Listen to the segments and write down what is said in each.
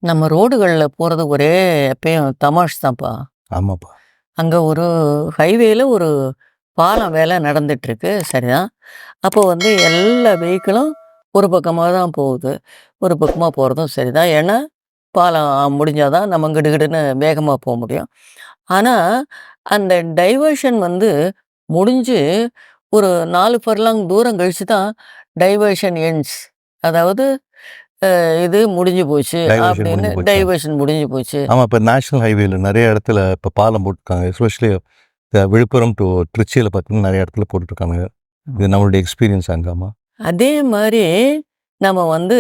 நம்ம ரோடுகள்ல போறது ஒரே எப்பயும் தமாஷ் தான்ப்பா. ஆமாப்பா. அங்க ஒரு ஹைவேல ஒரு பாலம் வேலை நடந்துட்டுருக்கு. சரிதான். அப்போ வந்து எல்லா வெஹிக்கிளும் ஒரு பக்கமா தான் போகுது. ஒரு பக்கமா போறதும் சரிதான். ஏன்னா, பாலம் முடிஞ்சா தான் நம்ம கிடுகிடுன்னு வேகமா முடியும். ஆனா, அந்த டைவர்ஷன் வந்து முடிஞ்சு ஒரு 4 ஃபர்லாங் தூரம் கழிச்சு தான் டைவர்ஷன் எண்ட்ஸ். அதாவது இது முடிஞ்சு போச்சு டைவர்ஷன் அப்படின்னு முடிஞ்சு போச்சா? டைவர்ஷன் முடிஞ்சு போச்சு. ஆமா. இப்ப நேஷனல் ஹைவேல நெறைய இடத்துல இப்ப பாலம் போட்டுருக்காங்க. எஸ்பெஷலி விழுப்புரம் டூ திருச்சியில பார்த்தீங்கன்னா, நெறைய இடத்துல போட்டுருக்காங்க. இது நம்மளுடைய எக்ஸ்பீரியன்ஸ் அங்கம்மா. அதே மாரி நம்ம வந்து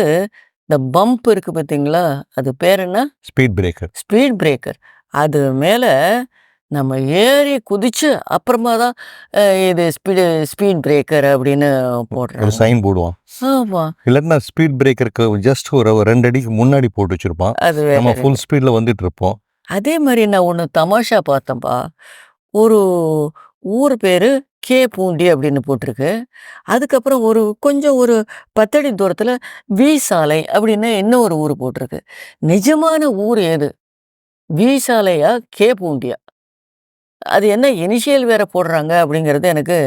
இந்த பம்ப் இருக்கு பார்த்தீங்களா? அது பேர் என்ன? Speed breaker. Speed breaker. அது மேல நம்ம ஏறி குதிச்சு அப்புறமா தான் இது ஸ்பீட் பிரேக்கர் அப்படின்னு ஒரு போடுறாங்க. சைன் போடுவான். ஆமா. இல்லாட்டினா ஸ்பீட் பிரேக்கருக்கு ஜஸ்ட் ஒரு 2 அடிக்கு முன்னாடி போட்டு வச்சிருப்பான். அது வேற நம்ம இருக்கு. ஃபுல் ஸ்பீட்ல வந்துட்டு இருப்போம். அதே மாரி நான் ஒண்ணு தமாஷா பார்த்தேன்ப்பா. ஒரு ஊர் பேரு பூண்டி அப்படின்னு போட்டிருக்கு. அதுக்கப்புறம் கொஞ்சம் ஒரு 10 அடி தூரத்தில வி சாலை அப்படின்னு இன்னொரு ஊர் போட்டிருக்கு. நிஜமான ஊர் எது? வி சாலையா? பூண்டியா? அது என்ன இனிஷியல் வேற போடுறாங்க அப்படிங்கிறது எனக்கு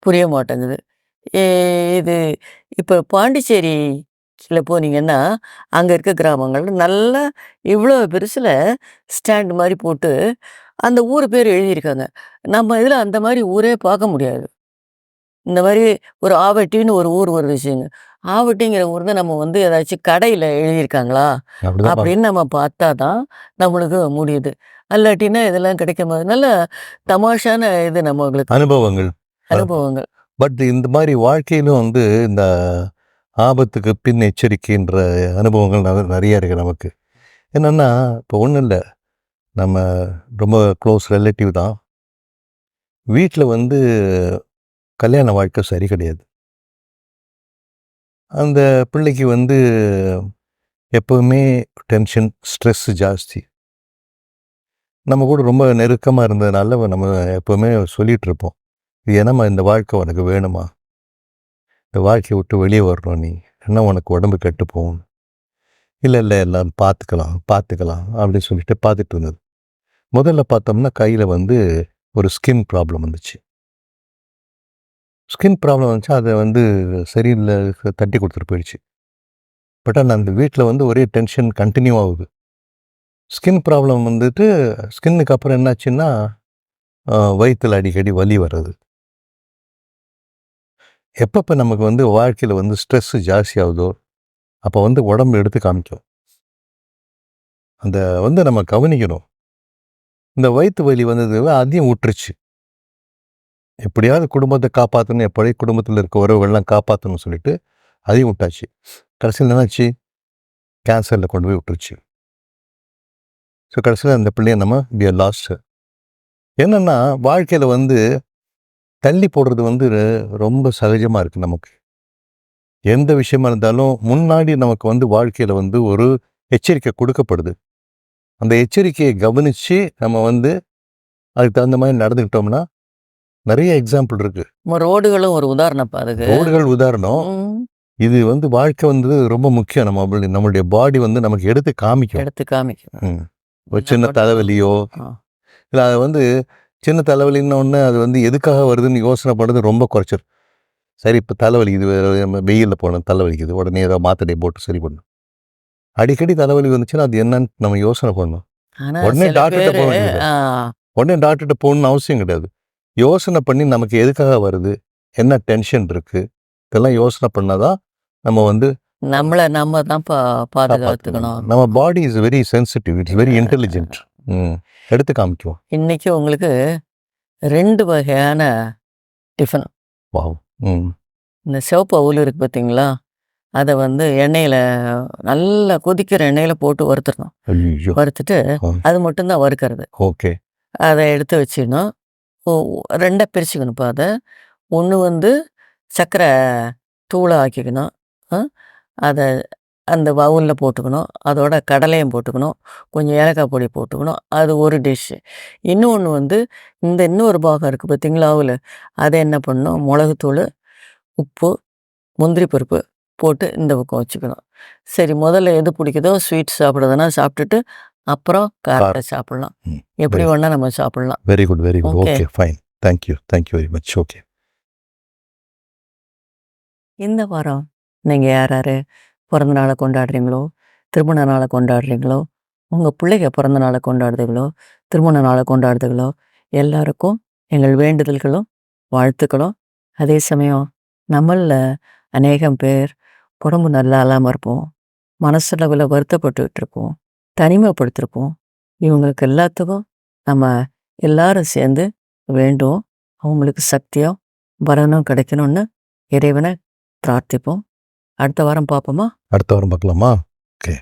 புரிய மாட்டேங்குது. எ இது இப்ப பாண்டிச்சேரில போனீங்கன்னா, அங்க இருக்க கிராமங்கள்ல நல்லா இவ்வளோ பெருசுல ஸ்டாண்ட் மாரி போட்டு, அந்த ஊர் பேர் எழுதியிருக்காங்க. நம்ம இதில அந்த மாரி ஊரே பார்க்க முடியாது. இந்த மாரி ஒரு ஆவட்டின்னு ஒரு ஊர் வருதுச்சுங்க. ஆவட்டிங்கிற ஊர் தான் நம்ம வந்து ஏதாச்சும் கடையில எழுதியிருக்காங்களா? அப்படிதான் அப்படின்னு நம்ம பார்த்தா தான் நம்மளுக்கு முடியுது. அல்லாட்டினா இதெல்லாம் கிடைக்கும்போது நல்ல தமாஷான இது நம்மளுக்கு அனுபவங்கள். அனுபவங்கள். பட் இந்த மாரி வாழ்க்கையிலும் வந்து இந்த ஆபத்துக்கு பின் எச்சரிக்கைன்ற அனுபவங்கள் நெறைய இருக்கு நமக்கு. என்னன்னா, இப்போ ஒண்ணும் இல்ல. நம்ம ரொம்ப க்ளோஸ் ரிலேட்டிவ் தான். வீட்ல வந்து கல்யாண வாழ்க்கை சரி கிடையாது. அந்த பிள்ளைக்கு வந்து எப்பவுமே டென்ஷன், ஸ்ட்ரெஸ் ஜாஸ்தி. நம்ம கூட ரொம்ப நெருக்கமா இருந்ததுனால நம்ம எப்பவுமே சொல்லிட்டு இருப்போம். "இது என்னம்மா இந்த வாழ்க்கை உனக்கு வேணுமா? இந்த வாழ்க்கைய விட்டு வெளியே வரணும் நீ. இல்லன்னா உனக்கு உடம்பு கெட்டு போகும்." "இல்ல, இல்ல எல்லாம் பார்த்துக்கலாம், பார்த்துக்கலாம்." அப்படின்னு சொல்லிட்டு பார்த்துட்டு இருந்தது. முதல்ல பார்த்தோம்னா கையில வந்து ஒரு ஸ்கின் ப்ராப்ளம் வந்துச்சு. ஸ்கின் ப்ராப்ளம் வந்துச்சு. அத வந்து சரியில்ல தட்டி குடுத்துட்டு போயிடுச்சு. பட் ஆனா அந்த வீட்ல வந்து ஒரே டென்ஷன் கன்டின்யூ ஆகுது. ஸ்கின் ப்ராப்ளம் வந்துட்டு ஸ்கின்னுக்கு அப்புறம் என்னாச்சுன்னா, வயித்துல அடிக்கடி வலி வர்றது. எப்பப்ப நமக்கு வந்து வாழ்க்கையில வந்து ஸ்ட்ரெஸ் ஜாஸ்தி ஆகுதோ, அப்ப வந்து உடம்பு எடுத்து காமிக்கும். அந்த வந்து நம்ம கவனிக்கணும். இந்த வயித்து வலி வந்தது அதையும் விட்டுருச்சு. எப்படியாவது குடும்பத்த காப்பாத்தணும், எப்படியே குடும்பத்தில இருக்க உறவுகள்லாம் காப்பாத்தணும்னு சொல்லிட்டு, அதையும் விட்டாச்சு. கடைசியில என்னாச்சு? கேன்சர்ல கொண்டு போய் விட்டுருச்சு. ஸோ கடைசியில அந்த பிள்ளைய நம்ம வி ஆர் லாஸ்ட். என்னன்னா, வாழ்க்கையில வந்து தள்ளி போடுறது வந்து ரொம்ப சகஜமா இருக்கு நமக்கு. எந்த விஷயமா இருந்தாலும் முன்னாடி நமக்கு வந்து வாழ்க்கையில வந்து ஒரு எச்சரிக்கை குடுக்கப்படுது. அந்த எச்சரிக்கையை கவனிச்சு நம்ம வந்து அதுக்கு தகுந்த மாரி நடந்துக்கிட்டோம்னா, நெறைய எக்ஸாம்பிள் இருக்கு. நம்ம ரோடுகளும் ஒரு உதாரணம்ப்பா அதுக்கு. ரோடுகள் உதாரணம். ம். இது வந்து வாழ்க்கை வந்து ரொம்ப முக்கியம். நம்மளுடைய பாடி வந்து நமக்கு எடுத்து காமிக்கும். எடுத்து காமிக்கும். ம். ஒரு சின்ன தலைவலியோ, ஆ. இல்ல அது வந்து சின்ன தலைவலின்ன உடனே அது வந்து எதுக்காக வருதுன்னு யோசனை பண்றது ரொம்ப குறைச்சிரும். சரி இப்ப தலைவலிக்குது, நம்ம வெயில்ல போனோம் தலைவலிக்குது. உடனே ஏதோ மாத்திரைய போட்டு சரி பண்ணணும். அடிக்கடி தலைவலி வந்துச்சுன்னா, அது என்னன்னு நம்ம யோசனை பண்ணணும். ஆனா உடனே சில டாக்டர்ட்ட பேரு போ வேண்டியதில்ல. ஆ உடனே டாக்டர்ட்ட போகணும்னு அவசியம் கிடையாது. யோசனை பண்ணி நமக்கு எதுக்காக வருது? என்ன டென்ஷன் இருக்கு? இதெல்லாம் யோசனை பண்ணா தான் நம்ம வந்து நம்மள நம்ம தான் காப்பாத்தணும். பாதுகாத்துக்கணும். நம்ம body is very sensitive. It's very intelligent. ம். எடுத்து காமிக்கும். இன்னைக்கு உங்களுக்கு 2 வகையான டிஃபன். வாவ்! ம். இந்த சிவப்பு அவுல் இருக்கு பார்த்தீங்களா? அத வந்து எண்ணெயில நல்லா கொதிக்கிற எண்ணெயில போட்டு வறுத்துறணும். ஐய்யய்யோ! வறுத்துட்டு ஆ. அது மட்டும் தான் வறுக்கிறது. ஓகே. அத எடுத்து வச்சுக்கணும். ஒ 2ஆ பிரிச்சுக்கணும்ப்பா அத. ஒண்ணு வந்து சர்க்கரை தூளா ஆக்கிக்கணும். அ அத அந்த பவுல்ல போட்டுக்கணும். அதோட கடலையும் போட்டுக்கணும். கொஞ்சம் ஏலக்காய் பொடி போட்டுக்கணும். அது ஒரு டிஷ்ஷு. இன்னொன்னு வந்து இந்த இன்னொரு பாகம் இருக்கு பார்த்தீங்களா அவுலு, அத என்ன பண்ணணும், மிளகுத்தூளு, உப்பு, முந்திரி பருப்பு போட்டு இந்த பக்கம் வச்சுக்கணும். சரி முதல்ல எது பிடிக்குதோ ஸ்வீட் சாப்பிடுறதுன்னா சாப்பிட்டுட்டு, அப்புறம் காரத்த காரம். சாப்பிடலாம். ம். எப்படி வெரி வேணா நம்ம சாப்பிடலாம். Very good, very good. Okay. Okay, fine. Thank you. Thank you very much. Okay. இந்த வாரம் நீங்க யார் யாரு பிறந்த நாளை கொண்டாடுறீங்களோ, திருமண நாளை கொண்டாடுறீங்களோ, உங்க பிள்ளைங்க பிறந்த நாளை கொண்டாடுதுகளோ, திருமண நாளை கொண்டாடுதுகளோ, எல்லாருக்கும் எங்கள் வேண்டுதல்களும், வாழ்த்துக்களும். அதே சமயம் நம்மள்ல அநேகம் பேர் உடம்பு நல்லா இல்லாம இருப்போம். மனசளவுல வருத்தப்பட்டுட்டு இருப்போம். தனிமைப்படுத்திருப்போம். இவங்களுக்கு எல்லாத்துக்கும் நம்ம எல்லாரும் சேர்ந்து வேண்டுவோம். அவங்களுக்கு சக்தியும், பலனும் கிடைக்கணும்னு இறைவனை பிரார்த்திப்போம். அடுத்த வாரம் பார்ப்போமா? அடுத்த வாரம் பார்க்கலாமா? ஓகே.